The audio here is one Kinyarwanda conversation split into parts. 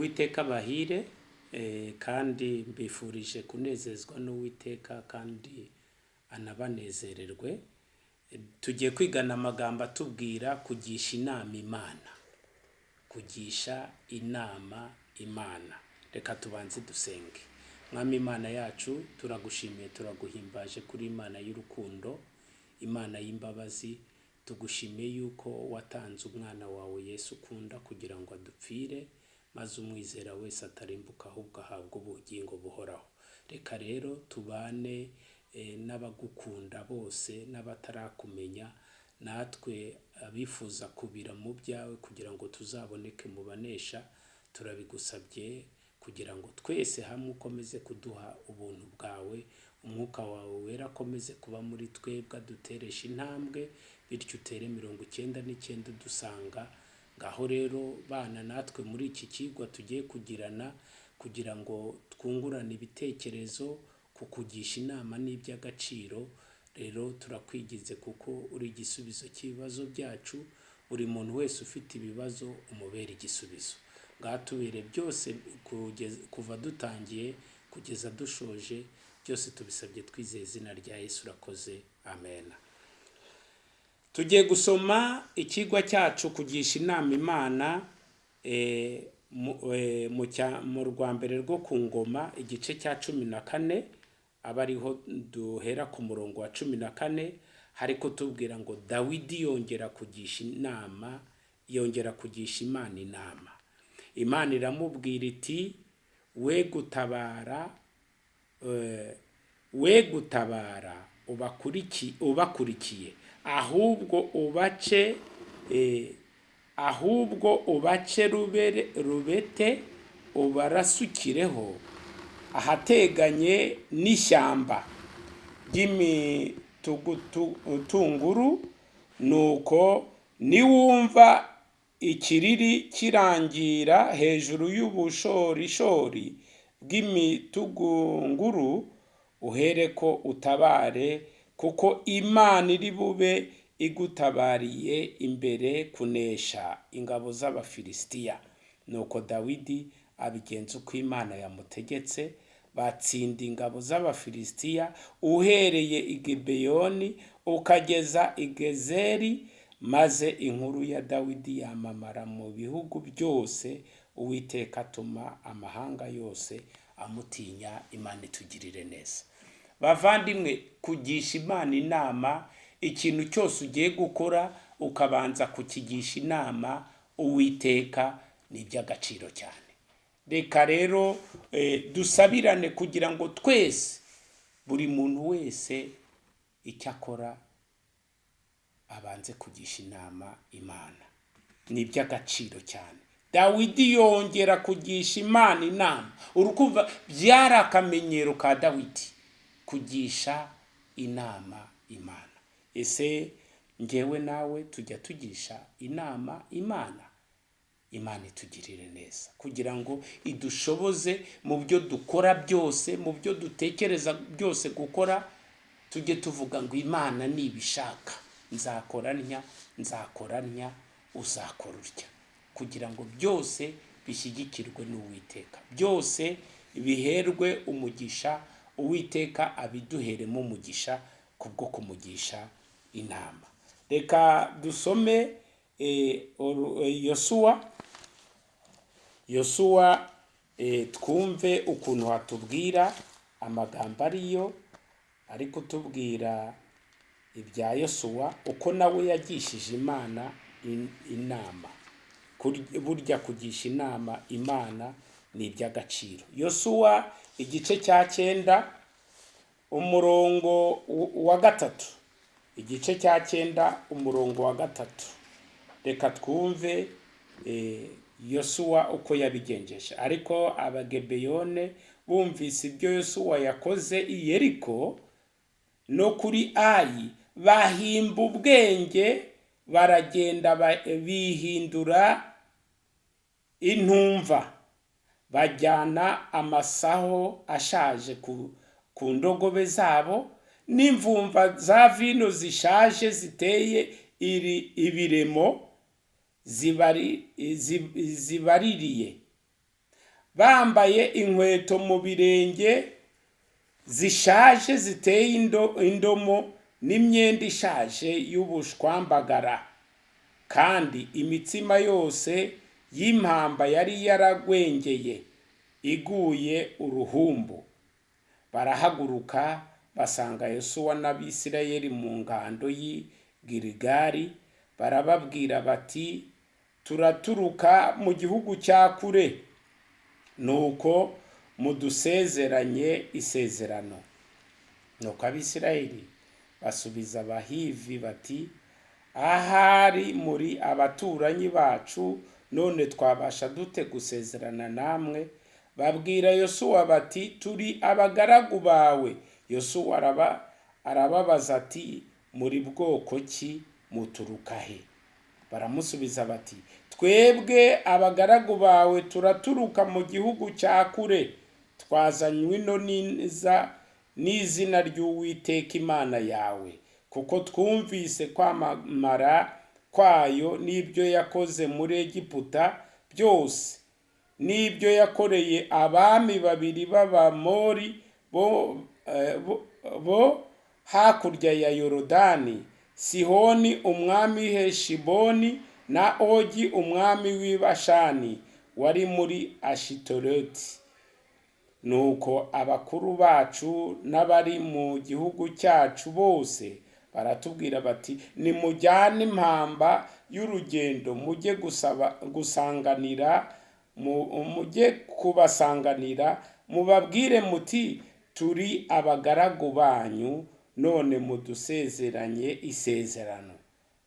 Uwiteka bahire kandi mbifurije kunezezwa n'Uwiteka kandi anabanezererwe. Tugiye kwigana amagambo atubwira kugisha inama Imana. Kugisha inama Imana. Reka tubanze dusenge. Mwami Imana yacu, turagushimiye turaguhimbaje kuri Imana y'urukundo, Imana y'imbabazi. Tugushimiye yuko watanze umwana wawe Yesu ukunda kugira ngo adupfire, maze umwizera wese atarimbuka ahubwo ahabwa ubugingo buhoraho. Reka rero tubane n'abagukunda bose n'abatarakumenya, natwe abifuza kubira mu byawe kugira ngo tuzaboneke mu banesha. Turabigusabye kugira ngo twese hamwe ukomeze kuduha ubuntu bwawe, umwuka wawe wera akomeze kuba muri twebwe, aduteresha intambwe, bityo utere 99 dusanga. Ngaho rero bana natwe muri iki kigwa tugiye kugirana, kugira ngo twungurane ibitekerezo ku kugisha inama n'iby'agaciro. Rero turakwigize kuko uri igisubizo cy'ibibazo byacu. Buri muntu wese ufite ibibazo umubera igisubizo. Ngatubere byose kuva dutangiye kugeza dushoje, byose tubisabye twizeye izina rya Yesu. Urakoze, amen. Tugiye gusoma ikigwa cyacu kugisha inama Imana mu rwambere rwo ku Ngoma, igice cya 14, abariho duhera ku murongo wa 14. Hari kutubwira ngo Dawidi yongera kugisha Imana inama. Imana iramubwira iti, we gutabara ubakurikiye, ahubwo ubace rubete ubarasukireho ahateganye n'ishyamba ry'imitunguru. Nuko niwumva ikiriri kirangira hejuru y'ubushorishori bw'imitunguru, uhereko utabare, kuko Imana iri bube igutabariye imbere kunesha ingabo z'Abafilisitiya. Nuko Dawidi abigenza uko Imana yamutegetse, batsinda ingabo z'Abafilisitiya uhereye i Gibeyoni ukageza i Gezeri. Maze inkuru ya Dawidi yamamara mu bihugu byose. Uwiteka atuma amahanga yose amutinya. Imana itugirire neza. Bavandimwe, kugisha Imana inama, ikintu cyose ugiye gukora ukabanza kukigisha inama Uwiteka, ni iby'agaciro cyane. Reka rero dusabirane kugira ngo twese, buri muntu wese icyo akora abanze kugisha inama Imana. Ni iby'agaciro cyane. Dawidi yongera kugisha Imana inama. Urukumva byari akamenyero ka Dawidi kugisha inama Imana. Ese njyewe nawe tujya tugisha inama Imana? Imana itugirire neza kugira ngo idushoboze mu byo dukora byose, mu byo dutekereza byose gukora, tujye tuvuga ngo Imana nibishaka nzakora ntya, uzakora utya, kugira ngo byose bishyigikirwe n'Uwiteka, byose biherwe umugisha. Uwiteka abiduheremo umugisha kubwo kumugisha inama. Reka dusome Yosuwa, twumve ukuntu hatubwira amagambo ariyo, ari kutubwira ibya Yosuwa, uko nawe yagishije Imana inama. Burya kugisha inama Imana ni iby'agaciro. Yosuwa igice cya 9 umurongo wa 3. Igice cya 9 umurongo wa 3. Reka twumve Yosuwa uko yabigenjeje. Ariko Abagebeyone bumvise ibyo Yosuwa yakoze i Yeriko no kuri Ayi, bahimba ubwenge, baragenda bihindura intumva, bajyana amasaho ashaje ku ndogobe zabo, n'imvumva za vino zishaje ziteye ibiremo zibaririye. bambaye inkweto mu birenge zishaje ziteye indomo n'imyenda ishaje y'ubushwambagara, kandi imitsima yose y'impamba yari yaragwengeye iguye uruhumbu. Barahaguruka basanga Yosuwa n'Abisirayeli mu ngando y'i Giligari, barababwira bati turaturuka mu gihugu cya kure, nuko mudusezeranye isezerano. Nuko Abisirayeli basubiza Abahivi bati ahari muri abaturanyi bacu, none twabasha dute gusezerana namwe? Babwira Yosuwa bati turi abagaragu bawe. Yosuwa arababaza ati muri bwoko ki, muturuka he? Baramusubiza bati twebwe abagaragu bawe turaturuka mu gihugu cya kure, twazanywe ino n'izina ry'Uwiteka Imana yawe, kuko twumvise kwamamara kwayo n'ibyo yakoze muri Egiputa byose, n'ibyo yakoreye abami babiri b'Abamori bo hakurya ya Yorodani, Sihoni umwami w'Heshiboni na Ogi umwami w'Ibashani wari muri Ashitoreti. Nuko abakuru bacu n'abari mu gihugu cyacu bose baratubwira bati nimujyane impamba y'urugendo mujye kubasanganira, mubabwire muti turi abagaragu banyu, none mudusezeranye isezerano.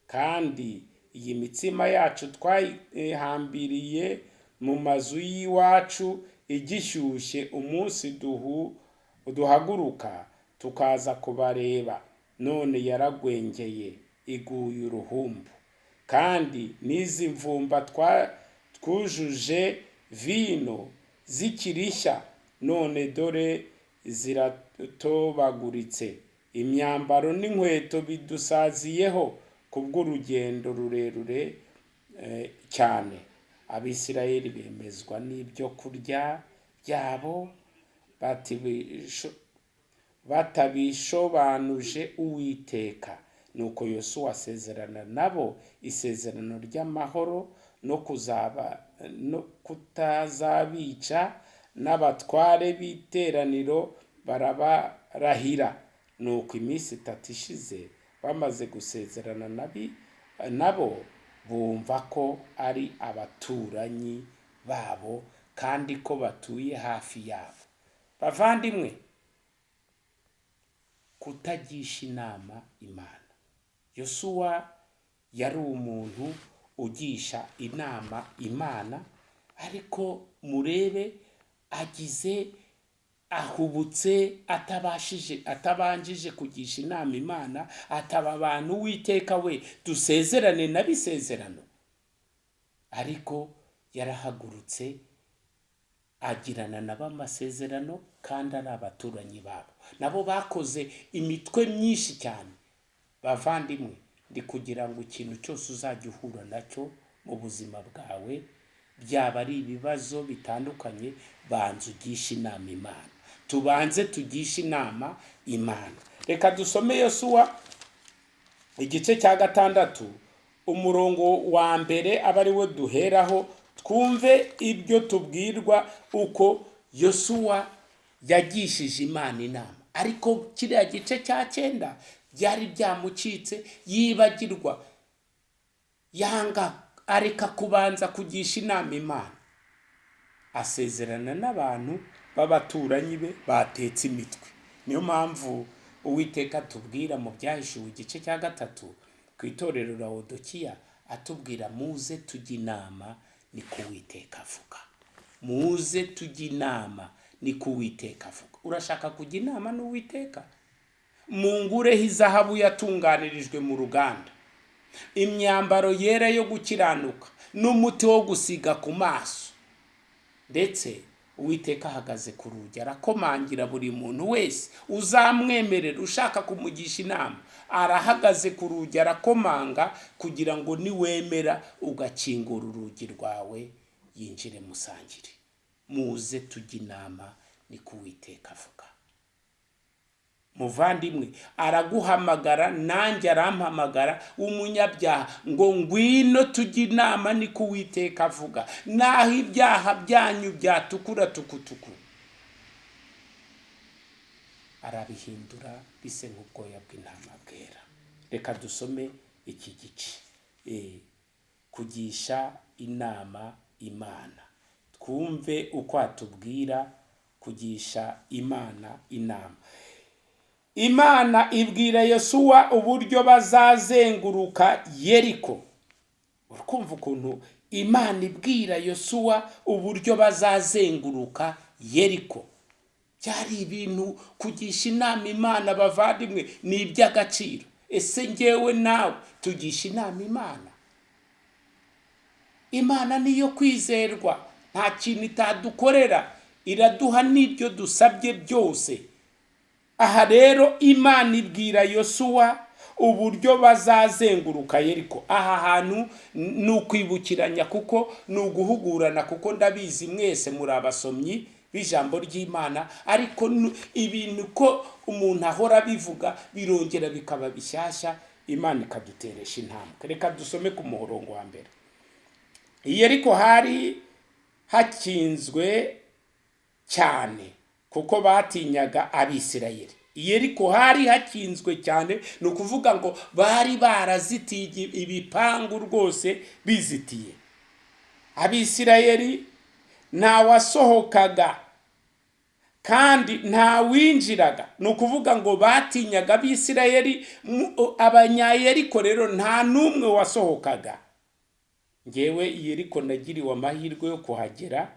Kandi iyi mitsima yacu twayihambiriye mu mazu y'iwacu igishyushye, umunsi duhaguruka tukaza kubareba, none yaragwengeye iguye uruhumbu. Kandi n'izi mvumba twujuje vino zikirishya, none dore ziratobaguritse, imyambaro n'inkweto bidusaziyeho kubw'urugendo rurerure cyane. Abisirayeli bemezwa n'ibyo kurya byabo batabishobanuje Uwiteka. Nuko Yosuwa asezerana nabo isezerano ry'amahoro no kutazabica, n'abatware b'iteraniro barabarahira. Nuko iminsi 3 ishize bamaze gusezerana nabo, bumva ko ari abaturanyi babo kandi ko batuye hafi yabo. Bavandimwe, kutagisha inama Imana. Yosuwa yari umuntu ugisha inama Imana, ariko murebe ahubutse atabanjije kugisha inama Imana, ataba abantu Uwiteka we dusezerane n'abisezerano. Ariko yarahagurutse agirana nabo amasezerano, kandi ari abaturanyi babo, nabo bakoze imitwe myinshi cyane. Bavandimwe, ndi kugira ngo ikintu cyose uzajya uhura nacyo mu buzima bwawe, byaba ari ibibazo bitandukanye, banza ugisha inama Imana. Tubanze tugisha inama Imana. Reka dusome Yosuwa igice cya 6 umurongo wa mbere, aba ari we duheraho, twumve ibyo tubwirwa uko Yosuwa yagishije Imana inama. Ariko kiriya gice cya 9 byari byamucitse, yibagirwa, yanga, areka kubanza kugisha inama Imana. Asezerana n'abantu b'abaturanyi be batetse imitwe. Niyo mpamvu Uwiteka atubwira mu Byahishuwe igice cya 3 ku itorero Laodikiya, atubwira muze tujye inama, ni ko Uwiteka avuga. Muze tujye inama, ni ko Uwiteka avuga. Urashaka kujya inama n'Uwiteka? Mungureho izahabu yatunganirijwe mu ruganda, imyambaro yera yo gukiranuka, n'umuti wo gusiga ku maso. Ndetse Uwiteka ahagaze ku rugi arakomangira buri muntu wese uzamwemerera ushaka kumugisha inama. Arahagaze ku rugi arakomanga, kugira ngo niwemera ugakingura urugi rwawe, yinjire musangire. muze tujye inama, niko Uwiteka avuga. Muvandimwe, araguhamagara, nanjye arampamagara, umunyabyaha, ngo ngwino tujye inama, niko Uwiteka avuga. Naho ibyaha byanyu byatukura tukutuku, arabihindura bise nk'ubwoya bw'intama bwera. Reka dusome iki gice, kugisha inama Imana. Twumve uko atubwira kugisha Imana inama. Imana ibwira Yosuwa uburyo bazazenguruka Yeriko. Urumva ukuntu Imana ibwira Yosuwa uburyo bazazenguruka Yeriko. Byari ibintu kugisha inama Imana, bavandimwe, ni iby'agaciro. Ese ngewe nawe tugisha inama Imana? Imana niyo kwizerwa, nta kintu itadukorera, iraduha n'ibyo dusabye byose. Aha rero Imana ibwira Yosuwa uburyo bazazenguruka Yeriko. Aha hantu ni ukwibukiranya, kuko ni uguhugurana, kuko ndabizi mwese muri abasomyi b'ijambo ry'Imana, ariko ibintu ko umuntu ahora bivuga birongera bikaba bishyashya, Imana ikaduteresha intambwe. Reka dusome ku murongo wa mbere. Yeriko hari hakinzwe cyane, kuko batinyaga Abisirayeli. Yeriko hari hakinzwe cyane, ni ukuvuga ngo bari barazitiye ibipangu rwose, bizitiye. Abisirayeli nta wasohokaga kandi nta winjiraga, ni ukuvuga ngo batinyaga Abisirayeli. Abanyayeriko rero nta n'umwe wasohokaga. Ngewe Yeriko nagiriwe amahirwe yo kuhagera,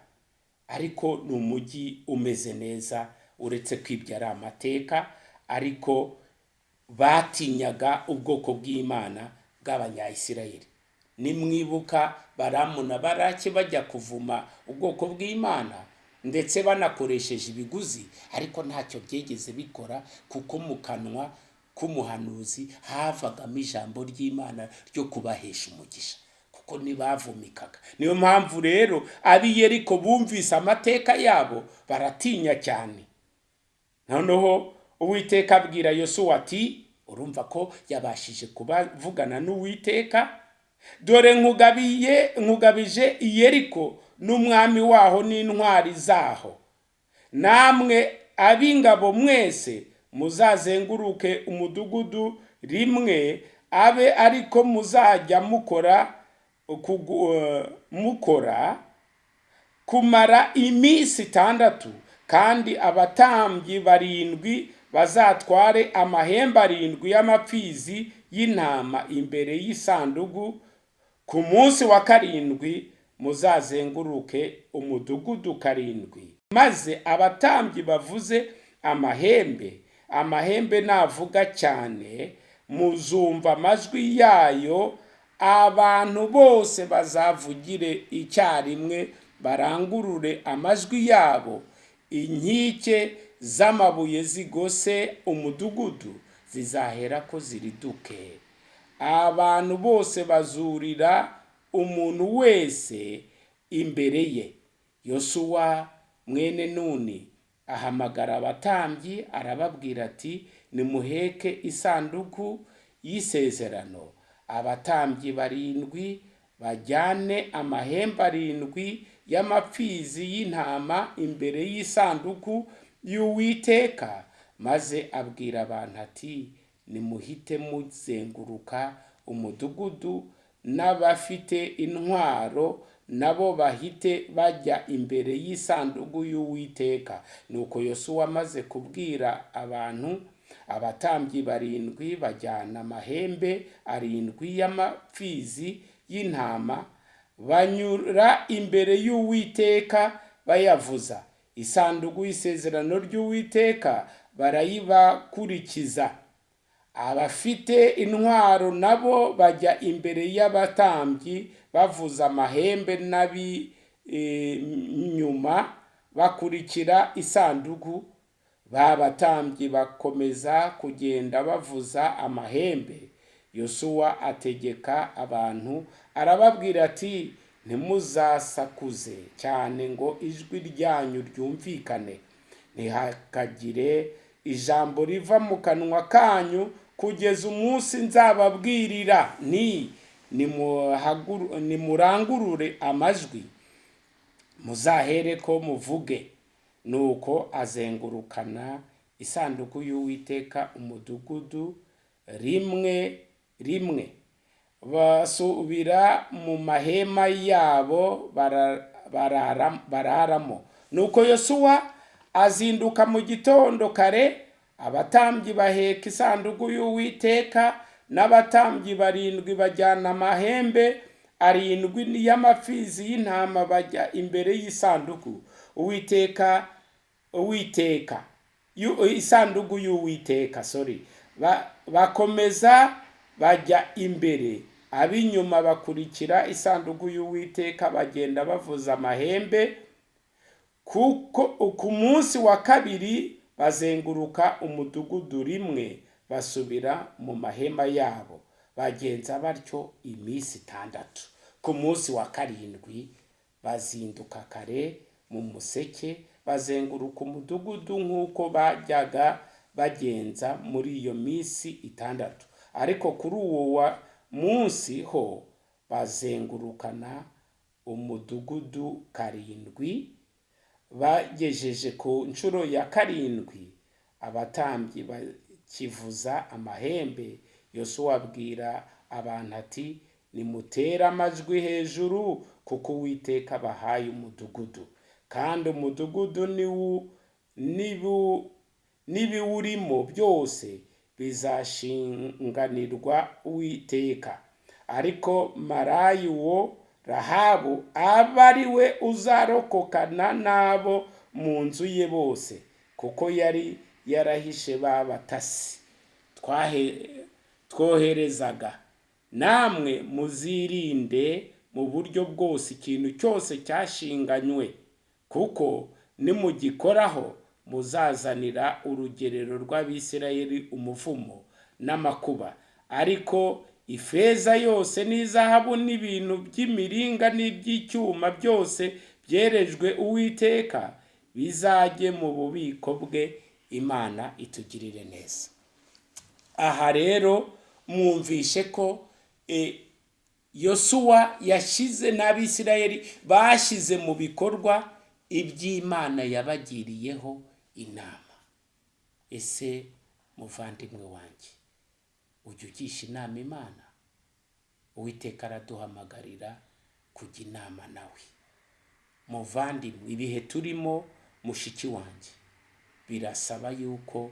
ariko ni umujyi umeze neza, uretse ko ibyo ari amateka, ariko batinyaga ubwoko bw'Imana bw'Abanyayisirayeli. Nimwibuka Balamu na Baraki bajya kuvuma ubwoko bw'Imana, ndetse banakoresheje ibiguzi, ariko ntacyo byegeze bikora, kuko mu kanwa k'umuhanuzi havagamo ijambo ry'Imana ryo kubahesha umugisha, kuko ntibavumikaga. Niyo mpamvu rero ab'i Yeriko bumvise amateka yabo baratinya cyane. Noneho Uwiteka abwira Yosuwa ati, urumva ko yabashije kubavugana n'Uwiteka, dore nkugabije Yeriko n'umwami waho n'intwari zaho. Namwe ab'ingabo mwese muzazenguruke umudugudu rimwe, abe ariko muzajya mukora kumara iminsi 6, kandi abatambyi 7 bazatware amahembe 7 y'amapfizi y'intama imbere y'isanduku. Ku munsi wa 7 muzazenguruke umudugudu 7, maze abatambyi bavuze amahembe navuga cyane, muzumva amajwi yayo. Abantu bose bazavugire icyarimwe, barangurure amajwi yabo. Inkike z'amabuye zigose umudugudu zizahera ko ziriduke. Abantu bose bazurira umuntu wese imbere ye. Yosuwa mwene Nuni ahamagara abatambyi, arababwira ati, nimuheke isanduku y'isezerano. Abatambyi 7 bajyane amahembe 7 y'amapfizi y'intama imbere y'isanduku y'Uwiteka. Maze abwira abantu ati, nimuhite muzenguruka umudugudu, n'abafite intwaro nabo bahite bajya imbere y'isanduku y'Uwiteka. Nuko Yosuwa amaze kubwira abantu, abatambyi 7 bajyana amahembe 7 y'amapfizi y'intama, banyura imbere y'Uwiteka bayavuza. Isanduku y'isezerano ry'Uwiteka barayibakurikiza. Abafite intwaro nabo bajya imbere y'abatambyi bavuza amahembe, n'ab'inyuma bakurikira isanduku. Babatambyi bakomeza kugenda bavuza amahembe. Yosuwa ategeka abantu, arababwira ati, ntimuzasakuze cyane ngo ijwi ryanyu ryumvikane, ntihakagire ijambo riva mu kanwa kanyu kugeza umunsi nzababwirira nti nimurangurure amajwi, muzahere ko muvuge. Nuko azengurukana isanduku y'Uwiteka umudugudu rimwe rimwe, basubira mu mahema yabo bararamo. Nuko Yosuwa azinduka mu gitondo kare, abatambyi baheka isanduku y'Uwiteka, n'abatambyi 7 bajyana amahembe 7 y'amapfizi y'intama bajya imbere y'isanduku isanduku y'Uwiteka, bakomeza bajya imbere, ab'inyuma bakurikira isanduku y'Uwiteka bagenda bavuza amahembe. Ku munsi wa kabiri bazenguruka umudugudu rimwe, basubira mu mahema yabo, bagenza batyo iminsi 6. Ku munsi wa karindwi bazinduka kare mu museke, bazenguruka umudugudu nk'uko bajyaga bagenza muri iyo minsi 6. Ariko kuri uwo munsi ho bazengurukana umudugudu 7. Bagejeje ku nshuro ya 7, abatambyi bakivuza amahembe, Yosuwa abwira abantu ati, nimutere amajwi hejuru, kuko Uwiteka bahaye umudugudu, kandi umudugudu n'ibiwurimo byose bizashinganirwa Uwiteka. Ariko Marayi uwo Rahabu aba ari we uzarokokana n'abo mu nzu ye bose, kuko yari yarahishe batasi twoherezaga. Namwe muzirinde mu buryo bwose ikintu cyose cyashinganywe, kuko nimugikoraho muzazanira urugerero rw'Abisirayeli umuvumo n'amakuba. Ariko ifeza yose n'izahabu n'ibintu by'imiringa n'iby'icyuma byose byerejwe Uwiteka bizajye mu bubiko bwe. Imana itugirire neza. Aha rero mwumvishe ko Yosuwa yashize n'Abisirayeli bashyize mu bikorwa iby'Imana yabagiriyeho inama. Ese muvandimwe wanjye, ujya ugisha inama Imana? Uwiteka araduhamagarira kujya inama nawe. Muvandimwe, ibihe turimo mushiki wanjye, birasaba yuko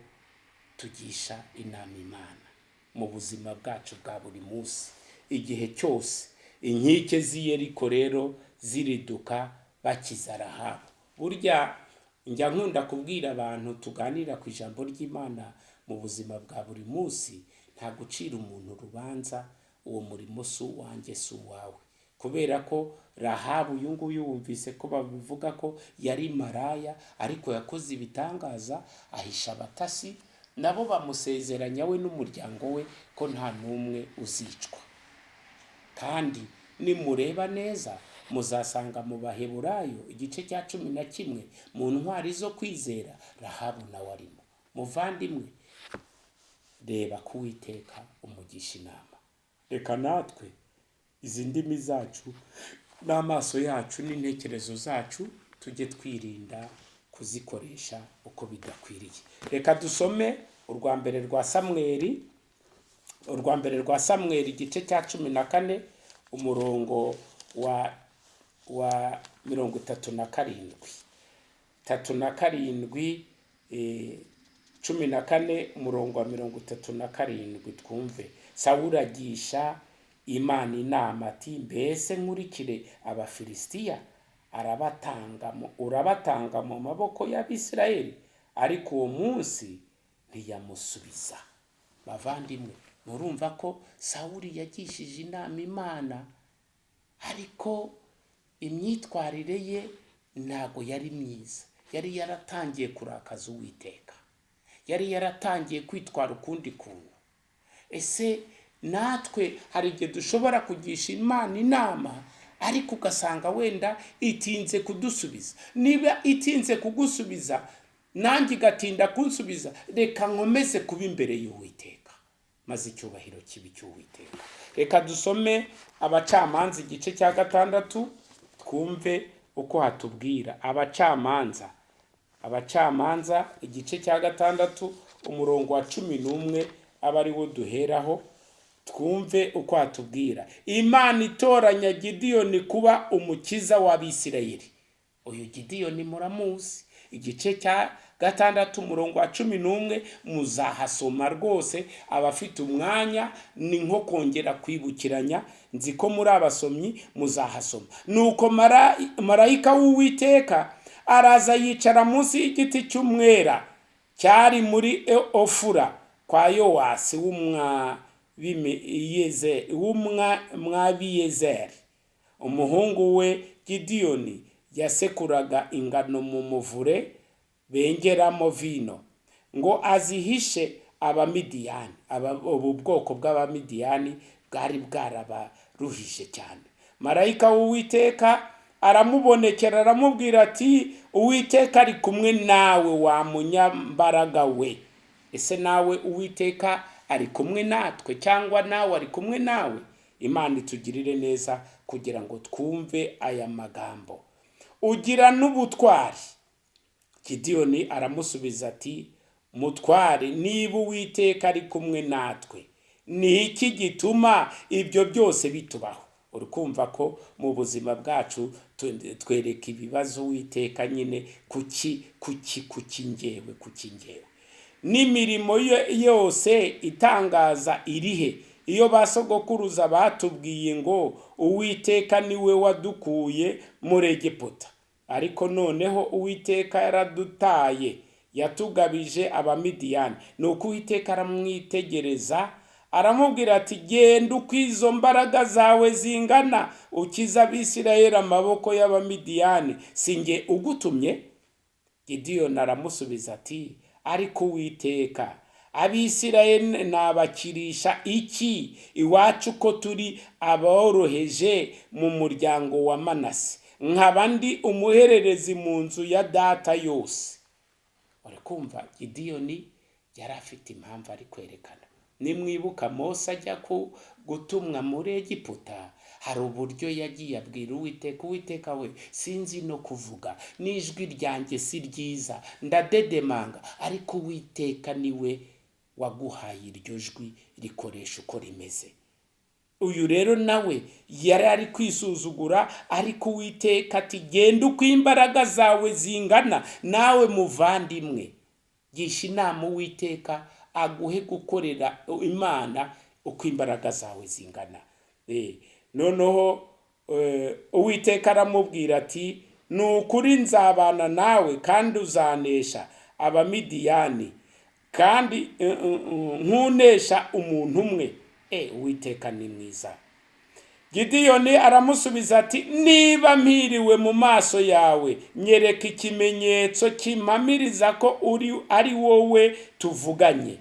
tugisha inama Imana mu buzima bwacu bwa buri munsi, igihe cyose. Inkike z'i Yeriko rero ziriduka bakiza Rahabu. Burya njya nkunda kubwira abantu tuganira ku ijambo ry'Imana mu buzima bwa buri munsi, nta gucira umuntu urubanza. Uwo murimo si uwanjye, si uwawe, kubera ko Rahabu uyu nguyu wumvise ko babivuga ko yari maraya, ariko yakoze ibitangaza, ahisha abatasi, nabo bamusezeranya we n'umuryango we ko nta n'umwe uzicwa. Kandi nimureba neza muzasanga mu Baheburayo igice cya 11 mu ntwari zo kwizera Rahabu nawe arimo. Muvandimwe, reba ko Uwiteka umugisha inama. Reka natwe izi ndimi zacu n'amaso yacu n'intekerezo zacu tujye twirinda kuzikoresha uko bidakwiriye. Reka dusome urwa mbere rwa Samweli igice cya 14 umurongo wa 37. 14 umurongo wa 37 twumve. Sawuli agisha Imana inama ati, mbese nkurikire Abafilisitiya? Urabatanga mu maboko y'Abisirayeli? Ariko uwo munsi ntiyamusubiza. Bavandimwe, murumva ko Sawuli yagishije inama Imana, ariko imyitwarire ye ntago yari myiza. Yari yaratangiye kurakaza Uwiteka, yari yaratangiye kwitwara ukundi kuntu. Ese natwe hari igihe dushobora kugisha Imana inama, ariko ugasanga wenda itinze kudusubiza. Niba itinze kugusubiza nanjye igatinda kunsubiza, reka nkomeze kuba imbere y'Uwiteka, maze icyubahiro kibi cy'Uwiteka. Reka dusome Abacamanza igice cya 6 twumve uko hatubwira. Abacamanza igice cya 6 umurongo wa 11 aba ari wo duheraho, twumve uko hatubwira. Imana itoranya Gideyoni kuba umukiza w'Abisirayeli. Uyu Gideyoni muramuzi. Igice cya 6 umurongo wa 11 muzahasoma rwose. Abafite umwanya ni nko kongera kwibukiranya, nzi ko muri abasomyi muzahasoma. Nuko marayika w'Uwiteka araza yicara munsi y'igiti cy'umwera cyari muri Ofura kwa Yowasi w'Umwabiyezeri. Umuhungu we Gideyoni yasekuraga ingano mu muvure bengeramo vino ngo azihishe Abamidiyani. Ubu bwoko bw'Abamidiyani bwari bwarabaruhije cyane. Marayika w'Uwiteka aramubonekera aramubwira ati, Uwiteka ari kumwe nawe wa munyambaraga we. Ese nawe Uwiteka ari kumwe natwe cyangwa nawe ari kumwe nawe? Imana itugirire neza kugira ngo twumve aya magambo. Ugira n'ubutwari. Gideyoni aramusubiza ati, mutware, niba Uwiteka ari kumwe natwe, ni iki gituma ibyo byose bitubaho? Urukumva ko mu buzima bwacu twereka ibibazo Uwiteka nyine kuki ngewe. N'imirimo yose itangaza irihe? Iyo basogokuruza batubwiye ngo Uwiteka niwe wadukuye muri Egiputa, ariko noneho Uwiteka yaradutaye, yatugabije Abamidiyani. Nuko Uwiteka aramwitegereza aramubwira ati, genda uko izo mbaraga zawe zingana ukiza Abisirayeli amaboko y'Abamidiyani, sinjye ugutumye? Gideyoni aramusubiza ati, ariko Uwiteka, Abisirayeli nabakirisha iki? Iwacu ko turi aboroheje mu muryango wa Manase, nkaba ndi umuhererezi mu nzu ya data yose. Urakumva Gideyoni yari afite impamvu ari kwerekana. Nimwibuka Mose ajya gutumwa muri Egiputa, hari uburyo yagiye abwira Uwiteka, Uwiteka we, sinzi no kuvuga, n'ijwi ryanjye si ryiza, ndadedemanga, ariko Uwiteka niwe waguhaye iryo jwi, rikoresha uko rimeze. Uyu rero nawe yari ari kwisuzugura, ariko Uwiteka ati, genda uko imbaraga zawe zingana. Nawe muvandimwe, gisha inama Uwiteka aguhe gukorera Imana uko imbaraga zawe zingana. Noneho Uwiteka aramubwira ati, nukuri nzabana nawe kandi uzanesha Abamidiyani, kandi nkunesha umuntu umwe. Uwiteka ni mwiza. Gideyoni aramusubiza ati, niba mpiriwe mu maso yawe, nyereka ikimenyetso kimpamiriza ko ari wowe tuvuganye.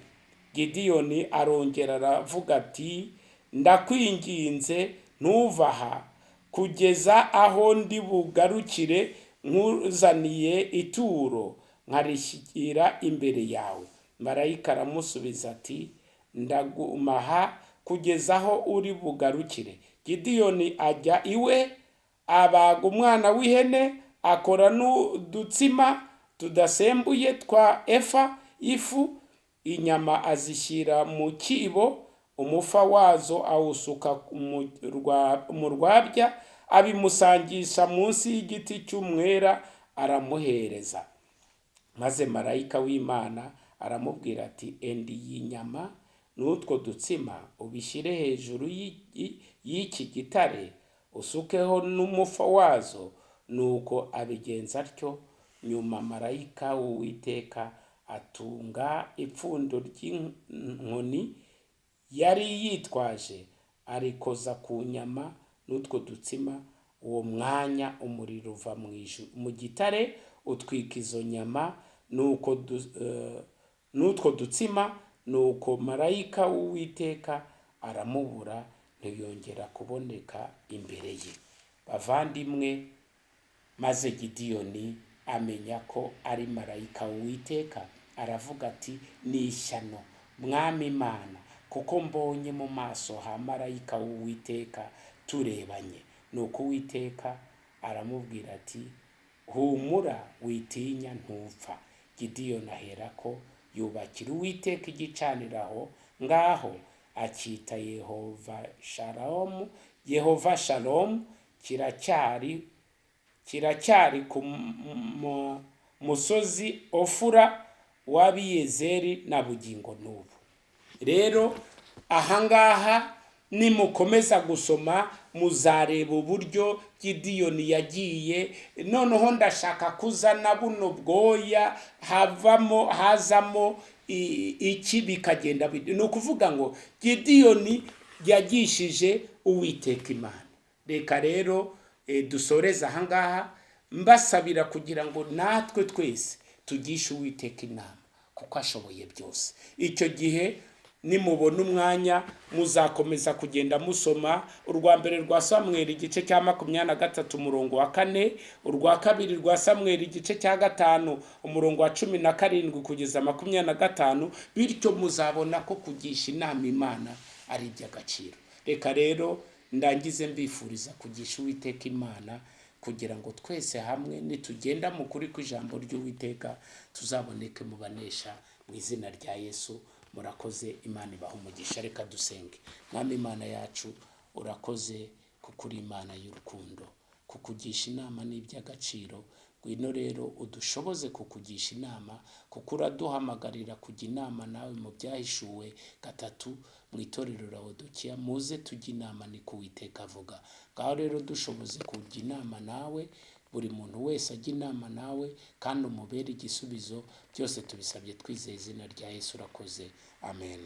Gideyoni arongera aravuga ati, ndakwinginze ntuva aha kugeza aho ndi bugarukire nkuzaniye ituro nkarishyikira imbere yawe. Marayika aramusubiza ati, ndagumaha kugeza aho uri bugarukire. Gideyoni ajya iwe, abaga umwana w'ihene, akora n'udutsima tudasembuye twa efa y'ifu, inyama azishyira mu kibo, umufa wazo awusuka mu rwabya, abimusangisha munsi y'igiti cy'umwera, aramuhereza. Maze marayika w'Imana aramubwira ati, enda iyi nyama n'utwo dutsima ubishyire hejuru y'iki gitare, usukeho n'umufa wazo. Nuko abigenza atyo. Nyuma marayika w'Uwiteka atunga ipfundo ry'inkoni yari yitwaje, arikoza ku nyama n'utwo dutsima. Uwo mwanya umuriro uva mu gitare utwika izo nyama n'utwo dutsima. Nuko marayika w'Uwiteka aramubura, ntiyongera kuboneka imbere ye. bavandimwe, maze Gideyoni amenya ko ari marayika w'Uwiteka, aravuga ati ni ishyano mwami Imana, kuko mbonye mu maso ha marayika w'Uwiteka turebanye. Nuko Uwiteka aramubwira ati humura witinya ntupfa. Gideyoni aherako yubakira Uwiteka igicaniro aho ngaho, akita Yehova Shalomu, kiracyari ku musozi Ofura w'Abiyezeri na bugingo n'ubu. Rero ahangaha nimukomeza gusoma muzareba uburyo Gideyoni yagiye. Noneho ndashaka kuzana buno bwoya hazamo iki bikagenda. Ni ukuvuga ngo Gideyoni yagishije Uwiteka Imana. Reka rero dusoreze ahangaha mbasabira kugira ngo natwe twese tugishe Uwiteka inama, kuko ashoboye byose. Icyo gihe nimubona umwanya muzakomeza kugenda musoma urwa mbere rwa Samweli igice cya 23 umurongo wa 4, urwa kabiri rwa Samweli igice cya 5 umurongo wa 17 kugeza 25, bityo muzabona ko kugisha inama Imana ari iby'agaciro. Reka rero ndangize mbifuriza kugisha Uwiteka Imana, kugira ngo twese hamwe nitugenda mu kuri kw'ijambo ry'Uwiteka tuzaboneke mu banesha, mu izina rya Yesu. Murakoze, Imana ibaha umugisha. Reka dusenge. Mwami Imana yacu, urakoze kuko uri Imana y'urukundo, kukugisha inama ni iby'agaciro. Ngwino rero udushoboze kukugisha inama, kuko uraduhamagarira kujya inama nawe mu byahishuwe 3 mu itorero Laodikiya. Muze tujye inama ni ko Uwiteka avuga. Ngaho rero dushoboze kujya inama nawe, buri muntu wese ajya inama nawe, kandi umubere igisubizo. Byose tubisabye twizeye izina rya Yesu. Urakoze, amen.